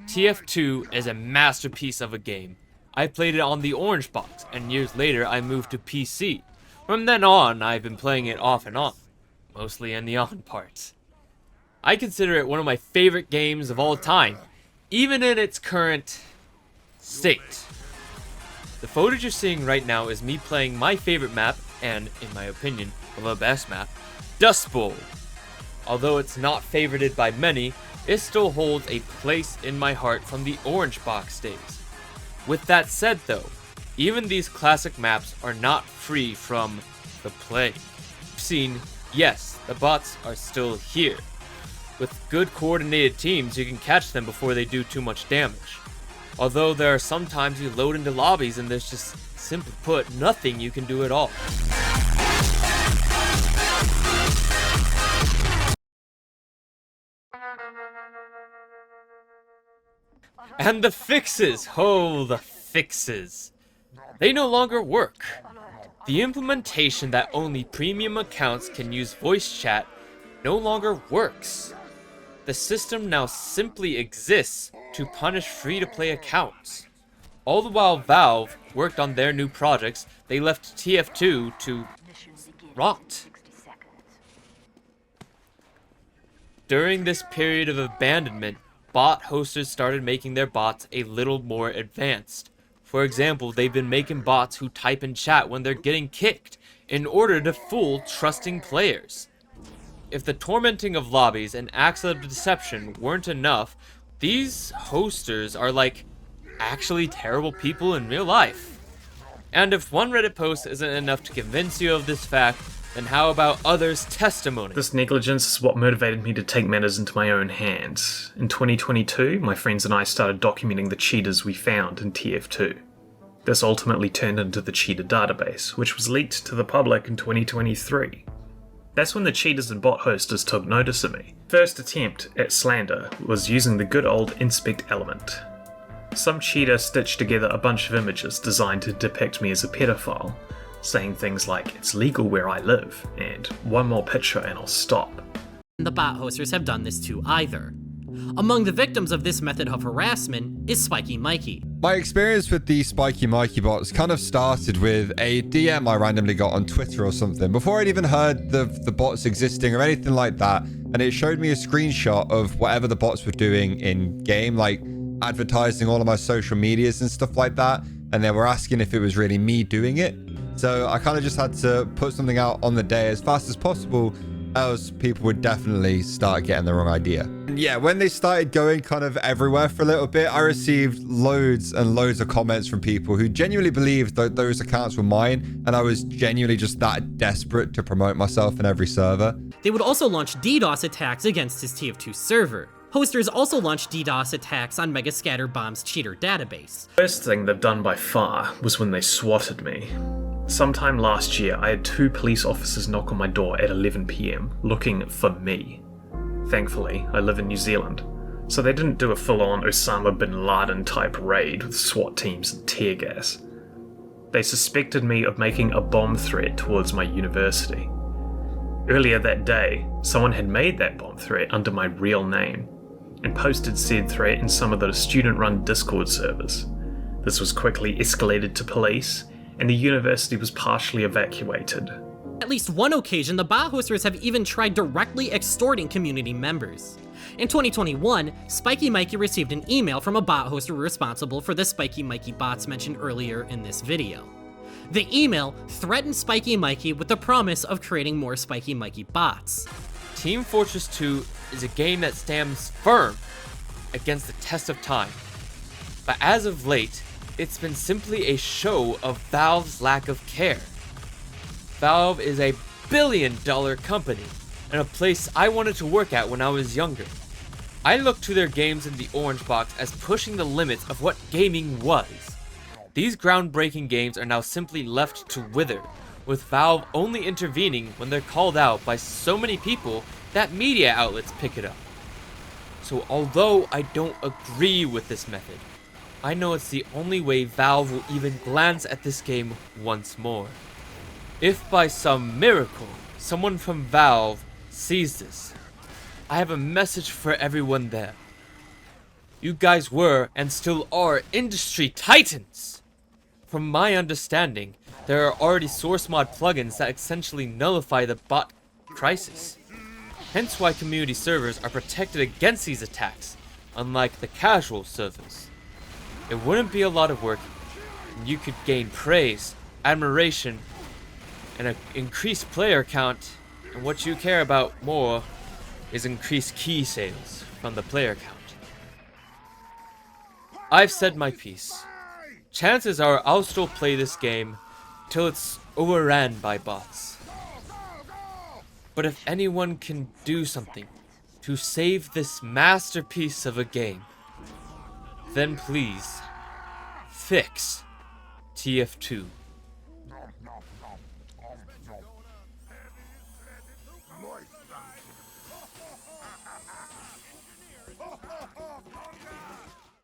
TF2 is a masterpiece of a game. I played it on the orange box, and years later I moved to PC. From then on, I've been playing it off and on, mostly in the on parts. I consider it one of my favorite games of all time, even in its current state. The footage you're seeing right now is me playing my favorite map, and, in my opinion, the best map, Dust Bowl. Although it's not favorited by many, it still holds a place in my heart from the orange box days. With that said though, even these classic maps are not free from the plague. You've seen, yes, the bots are still here. With good coordinated teams, you can catch them before they do too much damage. Although there are some times you load into lobbies and there's just, simply put, nothing you can do at all. And the fixes! Oh, the fixes. They no longer work. The implementation that only premium accounts can use voice chat no longer works. The system now simply exists to punish free-to-play accounts. All the while Valve worked on their new projects, they left TF2 to rot. During this period of abandonment, bot hosters started making their bots a little more advanced. For example, they've been making bots who type in chat when they're getting kicked, in order to fool trusting players. If the tormenting of lobbies and acts of deception weren't enough, these hosters are like actually terrible people in real life. And if one Reddit post isn't enough to convince you of this fact, then how about others' testimony? This negligence is what motivated me to take matters into my own hands. In 2022, my friends and I started documenting the cheaters we found in TF2. This ultimately turned into the cheater database, which was leaked to the public in 2023. That's when the cheaters and bot hosters took notice of me. First attempt at slander was using the good old inspect element. Some cheater stitched together a bunch of images designed to depict me as a pedophile, saying things like, "It's legal where I live," and "One more picture and I'll stop." The bot hosters have done this too either. Among the victims of this method of harassment is Spiky Mikey. My experience with the Spiky Mikey bots kind of started with a DM I randomly got on Twitter or something, before I'd even heard the bots existing or anything like that, and it showed me a screenshot of whatever the bots were doing in game, like advertising all of my social medias and stuff like that, and they were asking if it was really me doing it. So I kind of just had to put something out on the day as fast as possible, else people would definitely start getting the wrong idea. And yeah, when they started going kind of everywhere for a little bit, I received loads and loads of comments from people who genuinely believed that those accounts were mine, and I was genuinely just that desperate to promote myself in every server. They would also launch DDoS attacks against his TF2 server. Hosters also launched DDoS attacks on Mega Scatterbomb's cheater database. First thing they've done by far was when they swatted me. Sometime last year, I had 2 police officers knock on my door at 11 PM looking for me. Thankfully, I live in New Zealand, so they didn't do a full-on Osama bin Laden type raid with SWAT teams and tear gas. They suspected me of making a bomb threat towards my university. Earlier that day, someone had made that bomb threat under my real name and posted said threat in some of the student-run Discord servers. This was quickly escalated to police, and the university was partially evacuated. At least one occasion, the bot hosters have even tried directly extorting community members. In 2021, Spiky Mikey received an email from a bot hoster responsible for the Spiky Mikey bots mentioned earlier in this video. The email threatened Spiky Mikey with the promise of creating more Spiky Mikey bots. Team Fortress 2 is a game that stands firm against the test of time. But as of late, it's been simply a show of Valve's lack of care. Valve is a billion-dollar company, and a place I wanted to work at when I was younger. I looked to their games in the orange box as pushing the limits of what gaming was. These groundbreaking games are now simply left to wither, with Valve only intervening when they're called out by so many people that media outlets pick it up. So although I don't agree with this method, I know it's the only way Valve will even glance at this game once more. If by some miracle, someone from Valve sees this, I have a message for everyone there. You guys were and still are industry titans! From my understanding, there are already source mod plugins that essentially nullify the bot crisis. Hence why community servers are protected against these attacks, unlike the casual servers. It wouldn't be a lot of work, and you could gain praise, admiration, and an increased player count, and what you care about more is increased key sales from the player count. I've said my piece. Chances are I'll still play this game till it's overran by bots. But if anyone can do something to save this masterpiece of a game, then please fix TF2.